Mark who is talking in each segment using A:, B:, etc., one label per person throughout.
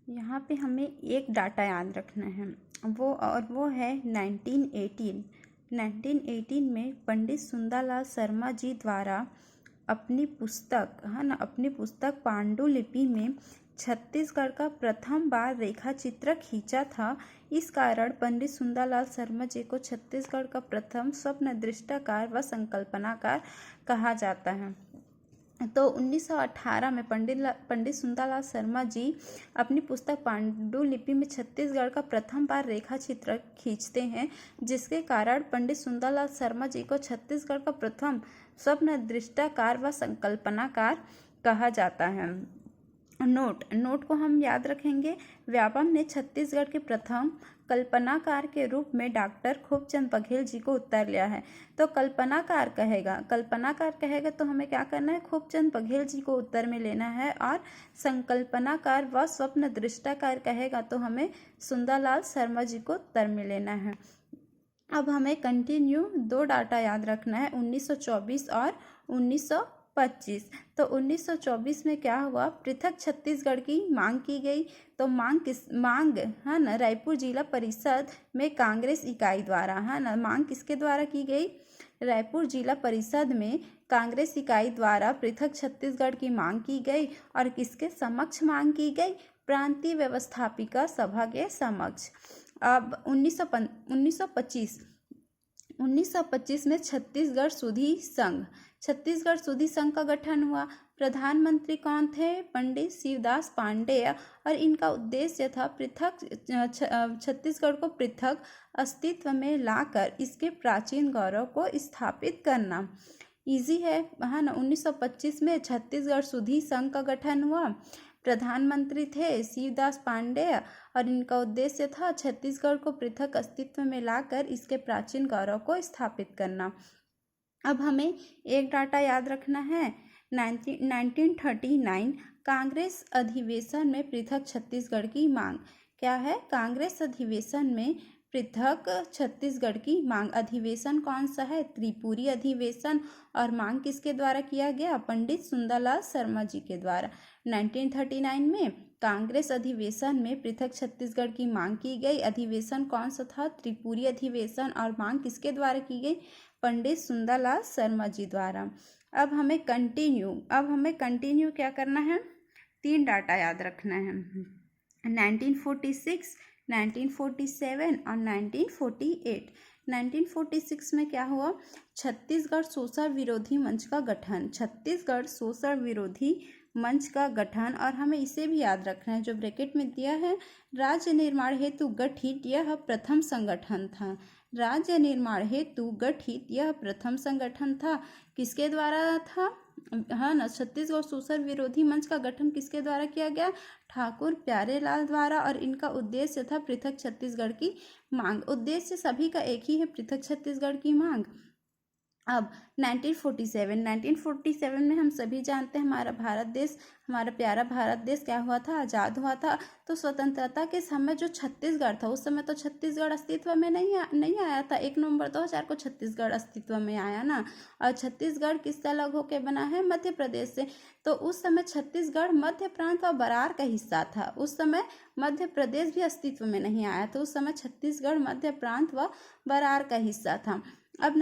A: यहाँ पे हमें एक डाटा याद रखना है, वो है 1918। 1918 में पंडित सुंदरलाल शर्मा जी द्वारा अपनी पुस्तक है ना, अपनी पुस्तक पांडुलिपि में छत्तीसगढ़ का प्रथम बार रेखा चित्र खींचा था। इस कारण पंडित सुंदरलाल शर्मा जी को छत्तीसगढ़ का प्रथम स्वप्न दृष्टाकार व संकल्पनाकार कहा जाता है। तो 1918 में पंडित सुंदरलाल शर्मा जी अपनी पुस्तक पांडुलिपि में छत्तीसगढ़ का प्रथम बार रेखा चित्र खींचते हैं, जिसके कारण पंडित सुंदरलाल शर्मा जी को छत्तीसगढ़ का प्रथम स्वप्न दृष्टाकार व संकल्पनाकार कहा जाता है। नोट को हम याद रखेंगे। व्यापम ने छत्तीसगढ़ के प्रथम कल्पनाकार के रूप में डॉक्टर खूबचंद बघेल जी को उत्तर लिया है। तो कल्पनाकार कहेगा तो हमें क्या करना है, खूबचंद बघेल जी को उत्तर में लेना है। और संकल्पनाकार व स्वप्न दृष्टाकार कहेगा तो हमें सुंदरलाल शर्मा जी को उत्तर में लेना है। अब हमें कंटिन्यू 2 डाटा याद रखना है, 1924 और 1925। तो 1924 में क्या हुआ, पृथक छत्तीसगढ़ की मांग की गई। तो मांग है ना, रायपुर जिला परिषद में कांग्रेस इकाई द्वारा, है ना, मांग किसके द्वारा की गई, रायपुर जिला परिषद में कांग्रेस इकाई द्वारा पृथक छत्तीसगढ़ की मांग की गई। और किसके समक्ष मांग की गई, प्रांतीय व्यवस्थापिका सभा के समक्ष। अब 1925 में छत्तीसगढ़ सुधी संघ का गठन हुआ। प्रधानमंत्री कौन थे, पंडित शिवदास पांडेय। और इनका उद्देश्य था छत्तीसगढ़ को पृथक अस्तित्व में लाकर इसके प्राचीन गौरव को स्थापित करना। इजी है ना। 1925 में छत्तीसगढ़ सुधी संघ का गठन हुआ। प्रधानमंत्री थे शिवदास पांडेय और इनका उद्देश्य था छत्तीसगढ़ को पृथक अस्तित्व में लाकर इसके प्राचीन गौरव को स्थापित करना। अब हमें एक डाटा याद रखना है, 1939 कांग्रेस अधिवेशन में पृथक छत्तीसगढ़ की मांग। क्या है, कांग्रेस अधिवेशन में पृथक छत्तीसगढ़ की मांग। अधिवेशन कौन सा है, त्रिपुरी अधिवेशन। और मांग किसके द्वारा किया गया, पंडित सुंदरलाल शर्मा जी के द्वारा। 1939 में कांग्रेस अधिवेशन में पृथक छत्तीसगढ़ की मांग की गई। अधिवेशन कौन सा था, त्रिपुरी अधिवेशन। और मांग किसके द्वारा की गई, पंडित सुंदरलाल शर्मा जी द्वारा। अब हमें कंटिन्यू क्या करना है, 3 डाटा याद रखना है, 1946, 1947 और 1948। 1946 में क्या हुआ, छत्तीसगढ़ शोषण विरोधी मंच का गठन। छत्तीसगढ़ शोषण विरोधी मंच का गठन। और हमें इसे भी याद रखना है, जो ब्रैकेट में दिया है, राज्य निर्माण हेतु गठित यह प्रथम संगठन था। राज्य निर्माण हेतु गठित यह प्रथम संगठन था। किसके द्वारा था, हाँ ना, छत्तीसगढ़ शोषण विरोधी मंच का गठन किसके द्वारा किया गया, ठाकुर प्यारेलाल द्वारा। और इनका उद्देश्य था पृथक छत्तीसगढ़ की मांग। उद्देश्य सभी का एक ही है, पृथक छत्तीसगढ़ की मांग। अब 1947 में हम सभी जानते हैं हमारा प्यारा भारत देश क्या हुआ था, आज़ाद हुआ था। तो स्वतंत्रता के समय जो छत्तीसगढ़ था, उस समय तो छत्तीसगढ़ अस्तित्व में नहीं आया था। 1 नवंबर 2000 को छत्तीसगढ़ अस्तित्व में आया ना। और छत्तीसगढ़ किससे अलग होकर बना है, मध्य प्रदेश से। तो उस समय छत्तीसगढ़ मध्य प्रांत व बरार का हिस्सा था। उस समय मध्य प्रदेश भी अस्तित्व में नहीं आया, तो उस समय छत्तीसगढ़ मध्य प्रांत व बरार का हिस्सा था। अब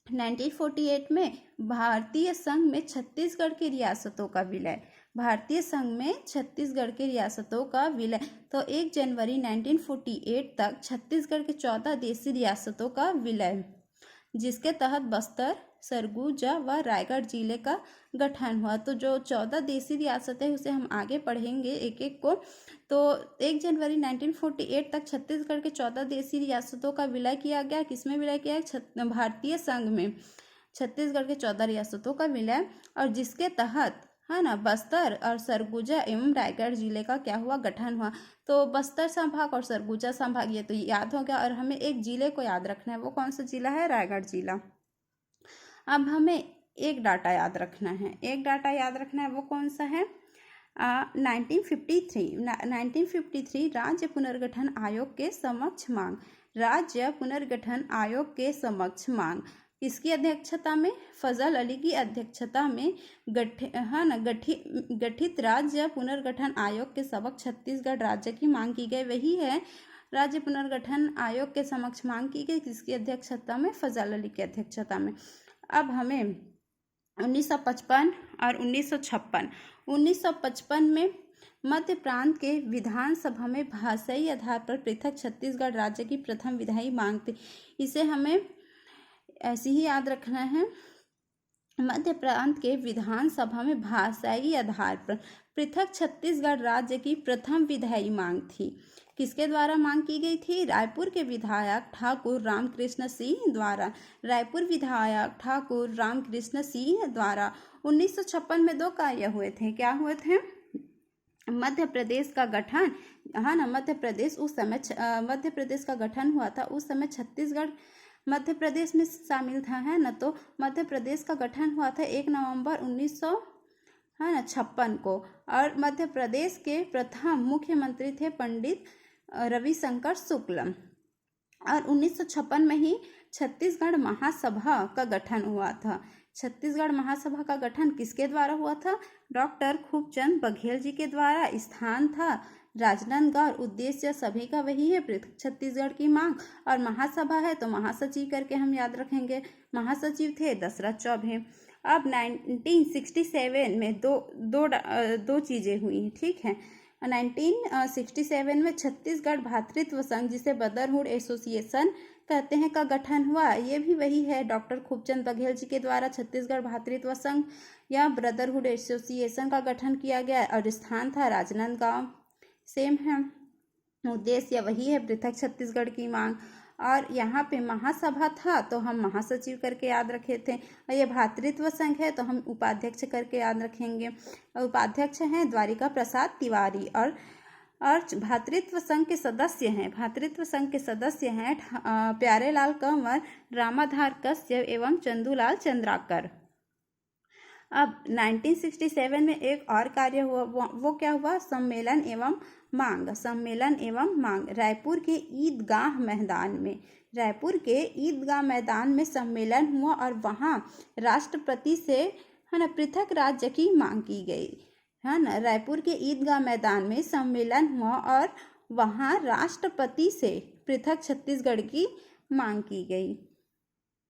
A: 1948 में भारतीय संघ में छत्तीसगढ़ की रियासतों का विलय। भारतीय संघ में छत्तीसगढ़ की रियासतों का विलय। तो 1 जनवरी 1948 तक छत्तीसगढ़ के 14 देशी रियासतों का विलय, जिसके तहत बस्तर, सरगुजा व रायगढ़ जिले का गठन हुआ। तो जो 14 देशी रियासतें उसे हम आगे पढ़ेंगे एक एक को। तो 1 जनवरी 1948 तक छत्तीसगढ़ के 14 देशी रियासतों का विलय किया गया। किसमें विलय किया, भारतीय संघ में छत्तीसगढ़ के 14 रियासतों का विलय। और जिसके तहत, है ना, बस्तर और सरगुजा एवं रायगढ़ जिले का क्या हुआ, गठन हुआ। तो बस्तर संभाग और सरगुजा संभाग ये तो याद हो गया। और हमें एक जिले को याद रखना है, वो कौन सा जिला है, रायगढ़ जिला। अब हमें एक डाटा याद रखना है, वो कौन सा है, 1953 राज्य पुनर्गठन आयोग के समक्ष मांग। राज्य पुनर्गठन आयोग के समक्ष मांग किसकी अध्यक्षता में? फजल अली की अध्यक्षता में गठित राज्य पुनर्गठन आयोग के समक्ष छत्तीसगढ़ राज्य की मांग की गई। वही है राज्य पुनर्गठन आयोग के समक्ष मांग की गई, किसकी अध्यक्षता में? फजल अली की अध्यक्षता में। अब हमें 1955 और 1956। 1955 में मध्य प्रांत के विधानसभा में भाषाई आधार पर पृथक छत्तीसगढ़ राज्य की प्रथम विधायी मांग थी। इसे हमें ऐसे ही याद रखना है। मध्य प्रांत के विधानसभा में भाषाई आधार पर पृथक छत्तीसगढ़ राज्य की प्रथम विधायी मांग थी। किसके द्वारा मांग की गई थी? रायपुर के विधायक ठाकुर रामकृष्ण सिंह द्वारा। रायपुर विधायक ठाकुर रामकृष्ण सिंह द्वारा 1956 में 2 कार्य हुए थे। क्या हुए थे? मध्य प्रदेश का गठन, हाँ ना, मध्य प्रदेश मध्य प्रदेश का गठन हुआ था। उस समय छत्तीसगढ़ मध्य प्रदेश में शामिल था, है ना। तो मध्य प्रदेश का गठन हुआ था 1 नवंबर 1956 को, और मध्य प्रदेश के प्रथम मुख्यमंत्री थे पंडित रविशंकर शुक्ल। और 1956 में ही छत्तीसगढ़ महासभा का गठन हुआ था। छत्तीसगढ़ महासभा का गठन किसके द्वारा हुआ था? डॉक्टर खूबचंद बघेल जी के द्वारा। स्थान था राजनांदगांव। उद्देश्य सभी का वही है, पृथक छत्तीसगढ़ की मांग। और महासभा है तो महासचिव करके हम याद रखेंगे। महासचिव थे दशरथ चौबे। अब 1967 में दो चीज़ें हुई, ठीक है। 1967 में छत्तीसगढ़ भातृत्व संघ, जिसे ब्रदरहुड एसोसिएशन कहते हैं, का गठन हुआ। ये भी वही है, डॉक्टर खूबचंद बघेल जी के द्वारा छत्तीसगढ़ भातृत्व संघ या ब्रदरहुड एसोसिएशन का गठन किया गया, और स्थान था राजनांदगांव। सेम है, उद्देश्य वही है, पृथक छत्तीसगढ़ की मांग। और यहाँ पे महासभा था तो हम महासचिव करके याद रखे थे, और ये भातृत्व संघ है तो हम उपाध्यक्ष करके याद रखेंगे। उपाध्यक्ष हैं द्वारिका प्रसाद तिवारी। और भातृत्व संघ के सदस्य हैं प्यारेलाल कंवर, रामाधार कश्यप एवं चंदूलाल चंद्राकर। अब 1967 में एक और कार्य हुआ, वो क्या हुआ? सम्मेलन एवं मांग। रायपुर के ईदगाह मैदान में सम्मेलन हुआ, और वहाँ राष्ट्रपति से, है ना, पृथक राज्य की मांग की गई, है ना। रायपुर के ईदगाह मैदान में सम्मेलन हुआ और वहाँ राष्ट्रपति से पृथक छत्तीसगढ़ की मांग की गई।